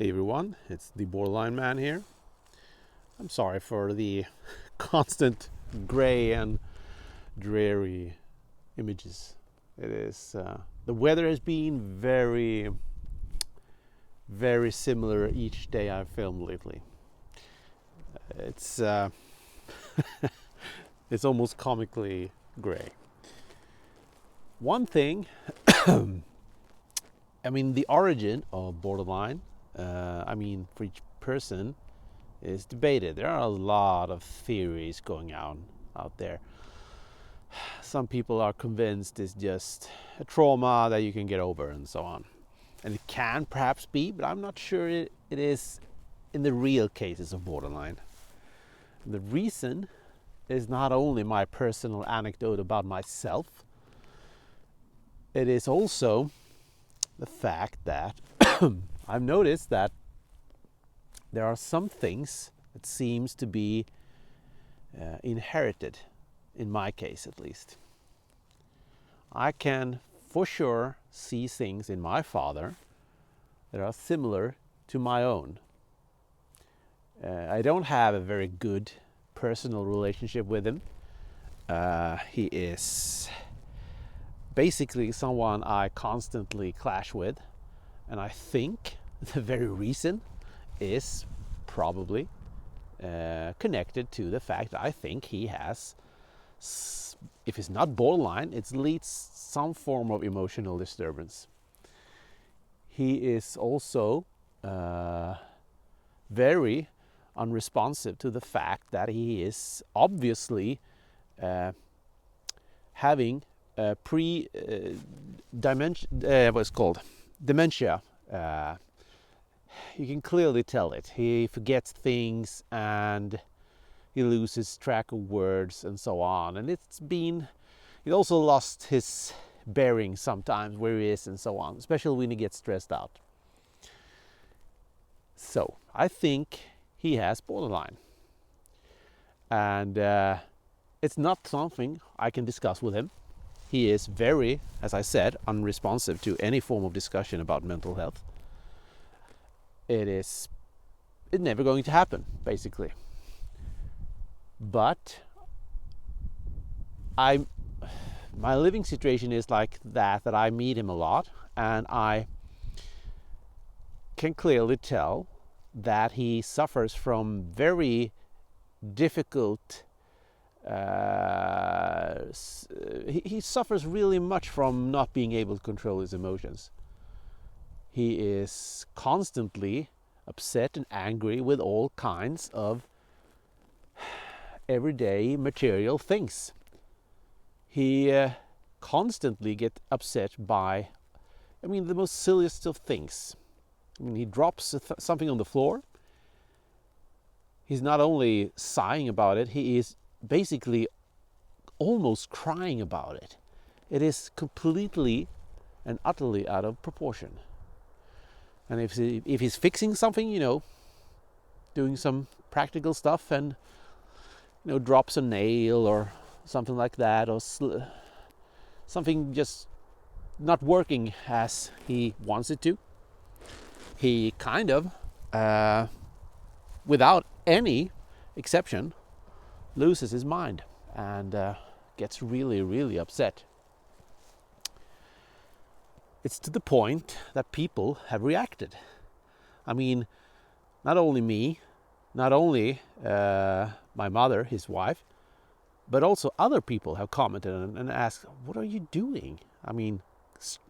Hey everyone, it's the Borderline Man here. I'm sorry for the constant gray and dreary images. It is the weather has been very, very similar each day I've filmed lately. It's it's almost comically gray. One thing, the origin of borderline. For each person is debated. There are a lot of theories going on out there. Some people are convinced it's just a trauma that you can get over and so on. And it can perhaps be, but I'm not sure it is in the real cases of borderline. And the reason is not only my personal anecdote about myself, it is also the fact that I've noticed that there are some things that seems to be inherited, in my case at least. I can for sure see things in my father that are similar to my own. I don't have a very good personal relationship with him. He is basically someone I constantly clash with, and I think the very reason is probably connected to the fact that I think he has, if it's not borderline, it leads some form of emotional disturbance. He is also very unresponsive to the fact that he is obviously having dementia. You can clearly tell it. He forgets things and he loses track of words and so on. And he also lost his bearing sometimes where he is and so on, especially when he gets stressed out. So I think he has borderline. And it's not something I can discuss with him. He is very, as I said, unresponsive to any form of discussion about mental health. It's never going to happen, basically. But my living situation is like that I meet him a lot, and I can clearly tell that he suffers from very difficult he suffers really much from not being able to control his emotions. He is constantly upset and angry with all kinds of everyday material things. He constantly gets upset by, the most silliest of things. He drops something on the floor. He's not only sighing about it, he is basically almost crying about it. It is completely and utterly out of proportion. And if he's fixing something, doing some practical stuff and, drops a nail or something like that, or something just not working as he wants it to, he kind of, without any exception, loses his mind and gets really, really upset. It's to the point that people have reacted. Not only me, not only my mother, his wife, but also other people have commented and asked, what are you doing?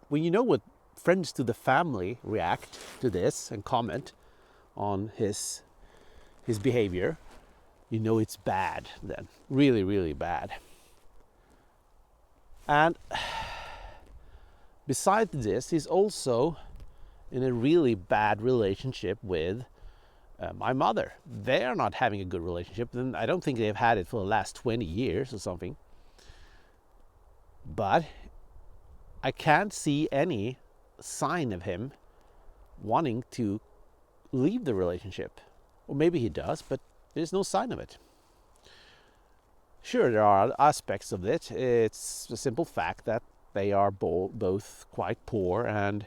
When you know what friends to the family react to this and comment on his behavior, you know it's bad then. Really, really bad. And besides this, he's also in a really bad relationship with my mother. They're not having a good relationship, and I don't think they've had it for the last 20 years or something. But I can't see any sign of him wanting to leave the relationship. Or maybe he does, but there's no sign of it. Sure, there are aspects of it. It's a simple fact that they are both quite poor, and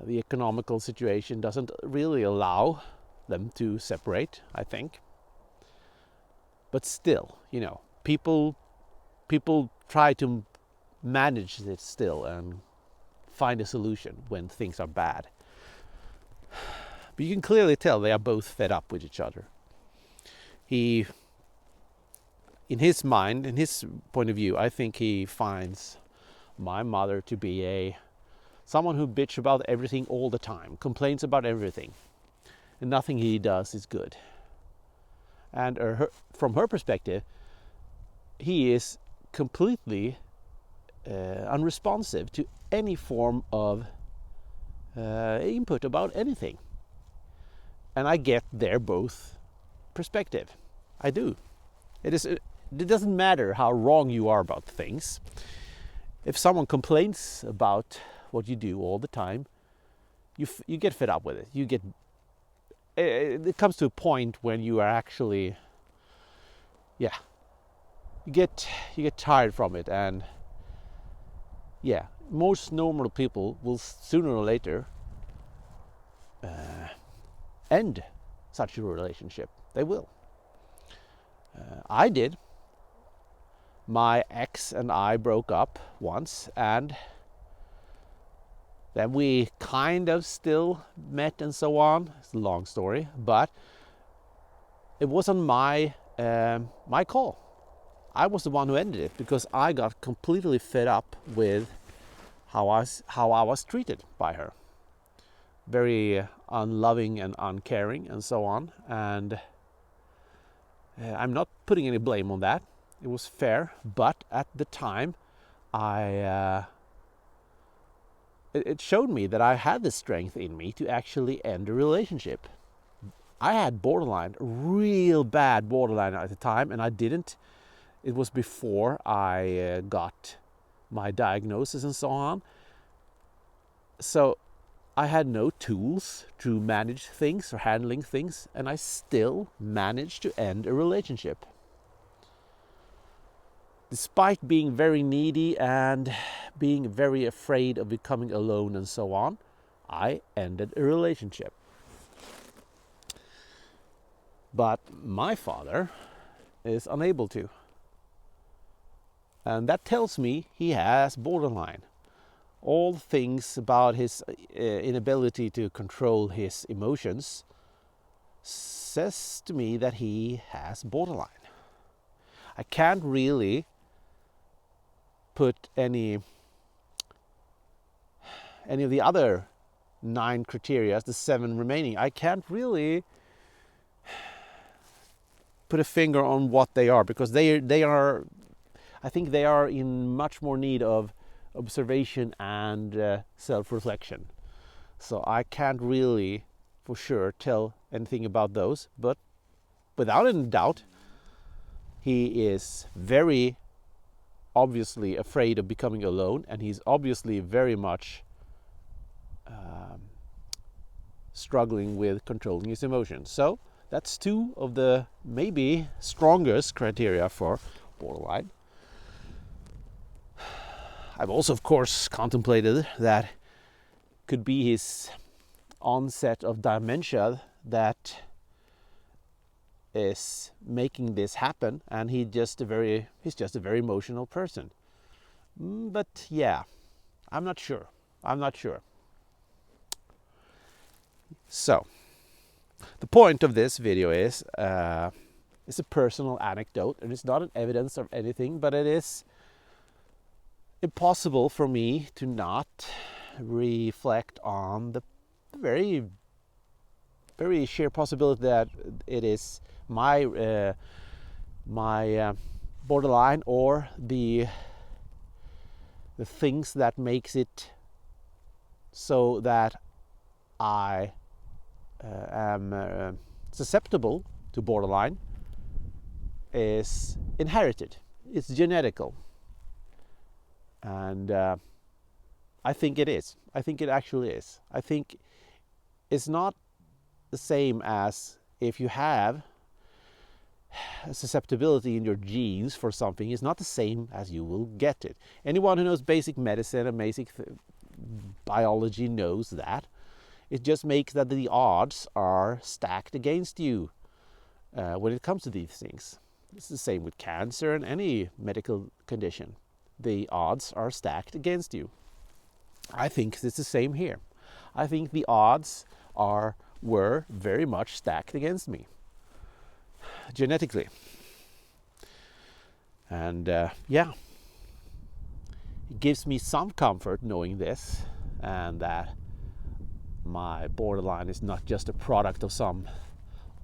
The economical situation doesn't really allow them to separate, I think. But still, you know, people try to manage it still and find a solution when things are bad. But you can clearly tell they are both fed up with each other. He, in his mind, in his point of view, I think he finds my mother to be someone who bitches about everything all the time, complains about everything, and nothing he does is good. And from her perspective, he is completely unresponsive to any form of input about anything. And I get their both perspective. I do. It doesn't matter how wrong you are about things. If someone complains about what you do all the time, you get fed up with it. It comes to a point when you are actually, you get tired from it, and most normal people will sooner or later end such a relationship. They will. I did. My ex and I broke up once, and then we kind of still met and so on. It's a long story, but it wasn't my call. I was the one who ended it because I got completely fed up with how I was treated by her. Very unloving and uncaring and so on. And I'm not putting any blame on that. It was fair, but at the time, it showed me that I had the strength in me to actually end a relationship. I had borderline, real bad borderline at the time, and I didn't. It was before I got my diagnosis and so on. So I had no tools to manage things or handling things, and I still managed to end a relationship. Despite being very needy and being very afraid of becoming alone and so on, I ended a relationship. But my father is unable to. And that tells me he has borderline. All things about his inability to control his emotions says to me that he has borderline. I can't really put any of the other 9 criteria, the 7 remaining, I can't really put a finger on what they are, because they are, I think they are in much more need of observation and self-reflection. So I can't really for sure tell anything about those, but without any doubt, he is very obviously afraid of becoming alone, and he's obviously very much struggling with controlling his emotions. So that's 2 of the maybe strongest criteria for borderline. I've also, of course, contemplated that could be his onset of dementia that is making this happen, and he's just a very emotional person. But yeah, I'm not sure. So the point of this video is it's a personal anecdote, and it's not an evidence of anything, but it is impossible for me to not reflect on the very, very sheer possibility that it is my borderline, or the things that makes it so that I am susceptible to borderline is inherited. It's genetical. And I think it is. I think it actually is. I think it's not the same as if you have a susceptibility in your genes for something. It's not the same as you will get it. Anyone who knows basic medicine and biology knows that. It just makes that the odds are stacked against you when it comes to these things. It's the same with cancer and any medical condition. The odds are stacked against you. I think it's the same here. I think the odds were very much stacked against me genetically. And yeah, it gives me some comfort knowing this, and that my borderline is not just a product of some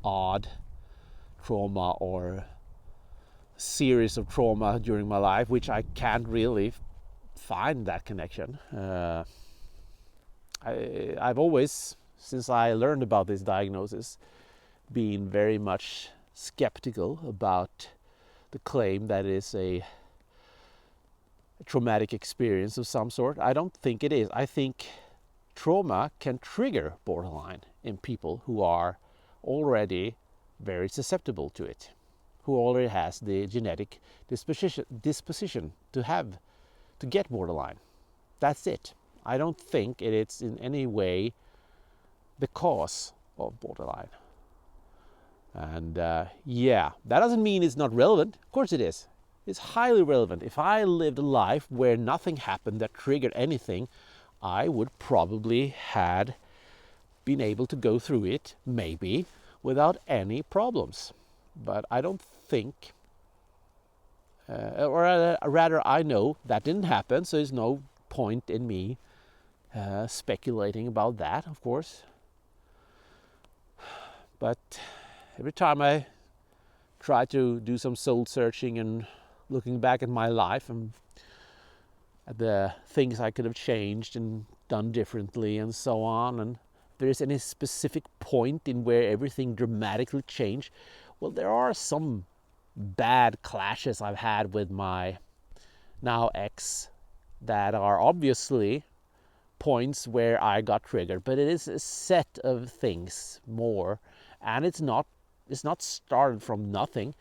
odd trauma or series of trauma during my life, which I can't really find that connection. I've always, since I learned about this diagnosis, been very much skeptical about the claim that it is a traumatic experience of some sort. I don't think it is. I think trauma can trigger borderline in people who are already very susceptible to it, who already has the genetic disposition to get borderline. That's it. I don't think it's in any way the cause of borderline. And yeah, that doesn't mean it's not relevant. Of course it is. It's highly relevant. If I lived a life where nothing happened that triggered anything, I would probably had been able to go through it, maybe, without any problems. But I don't think, or rather I know that didn't happen, so there's no point in me speculating about that, of course. But every time I try to do some soul searching and looking back at my life and at the things I could have changed and done differently and so on, and if there is any specific point in where everything dramatically changed, well, there are some bad clashes I've had with my now ex that are obviously points where I got triggered, but it is a set of things more, and it's not started from nothing.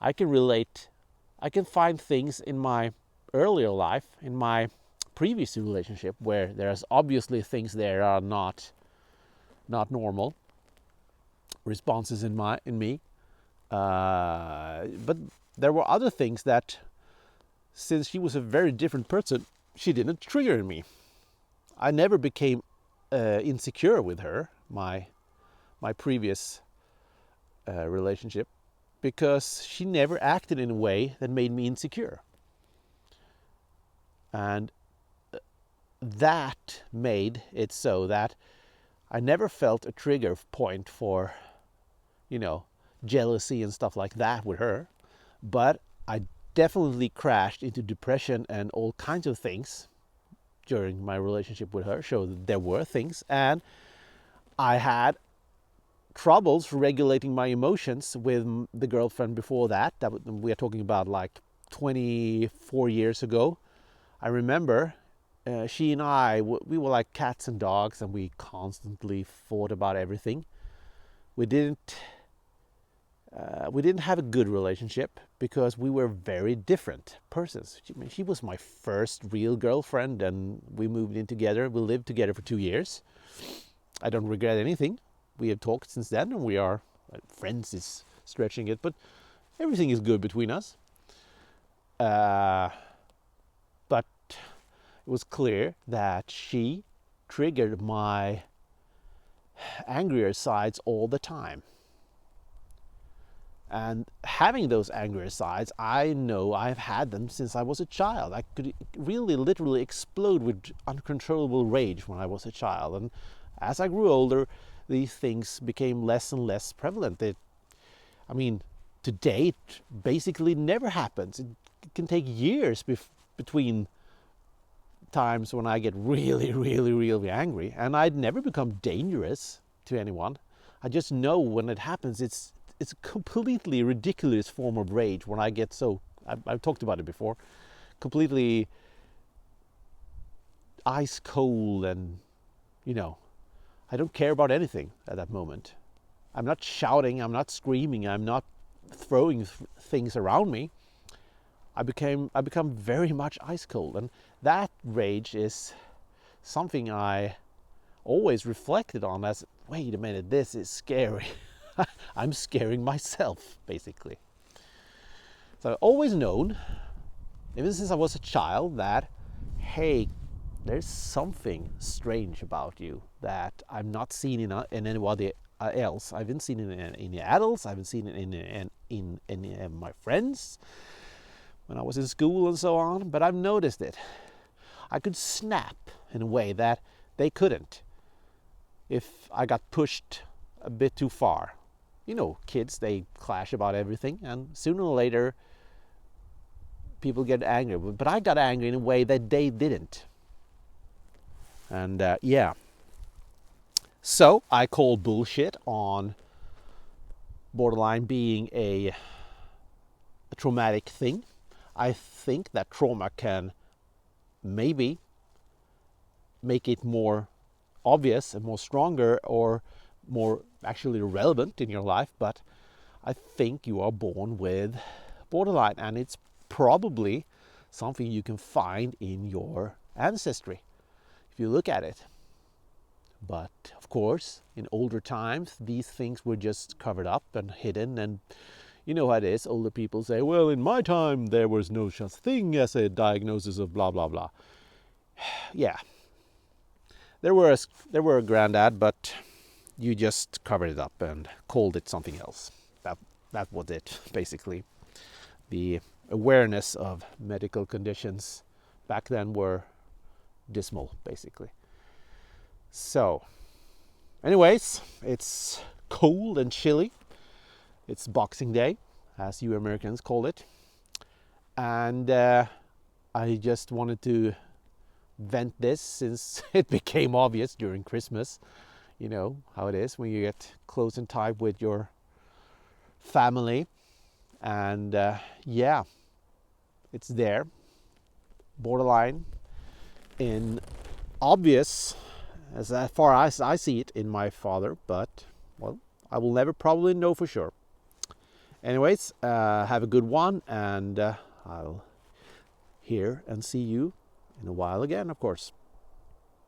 I can find things in my earlier life, in my previous relationship, where there's obviously things there are not normal responses in me, but there were other things that, since she was a very different person, she didn't trigger in me. I never became insecure with her, my previous relationship, because she never acted in a way that made me insecure. And that made it so that I never felt a trigger point for, jealousy and stuff like that with her. But I definitely crashed into depression and all kinds of things during my relationship with her. So there were things, and I had troubles regulating my emotions with the girlfriend before that. We are talking about like 24 years ago. I remember she and I, we were like cats and dogs, and we constantly fought about everything. We didn't have a good relationship because we were very different persons. She was my first real girlfriend, and we moved in together. We lived together for 2 years. I don't regret anything. We have talked since then, and we are friends is stretching it, but everything is good between us. But it was clear that she triggered my angrier sides all the time. And having those angrier sides, I know I've had them since I was a child. I could really literally explode with uncontrollable rage when I was a child. And as I grew older, these things became less and less prevalent. Today it basically never happens. It can take years between times when I get really, really, really angry. And I'd never become dangerous to anyone. I just know when it happens, it's a completely ridiculous form of rage when I get so, I've talked about it before, completely ice cold, and I don't care about anything at that moment. I'm not shouting, I'm not screaming, I'm not throwing things around me. I become very much ice cold, and that rage is something I always reflected on as, wait a minute, this is scary. I'm scaring myself, basically. So I've always known, even since I was a child, that, hey, there's something strange about you that I'm not seeing in anybody else. I haven't seen it in the adults. I haven't seen it in my friends when I was in school and so on. But I've noticed it. I could snap in a way that they couldn't if I got pushed a bit too far. You know, kids, they clash about everything, and sooner or later people get angry. But I got angry in a way that they didn't. And yeah. So I call bullshit on borderline being a traumatic thing. I think that trauma can maybe make it more obvious and more stronger, or more actually relevant in your life, but I think you are born with borderline, and it's probably something you can find in your ancestry if you look at it. But of course, in older times, these things were just covered up and hidden, and you know how it is. Older people say, well, in my time there was no such thing as a diagnosis of blah blah blah. Yeah, there were a granddad, but you just covered it up and called it something else. That was it, basically. The awareness of medical conditions back then were dismal, basically. So, anyways, it's cold and chilly. It's Boxing Day, as you Americans call it. And I just wanted to vent this since it became obvious during Christmas. You know how it is when you get close and tight with your family. And yeah, it's there. Borderline in obvious, as far as I see it, in my father. But, well, I will never probably know for sure. Anyways, have a good one, and I'll hear and see you in a while again, of course.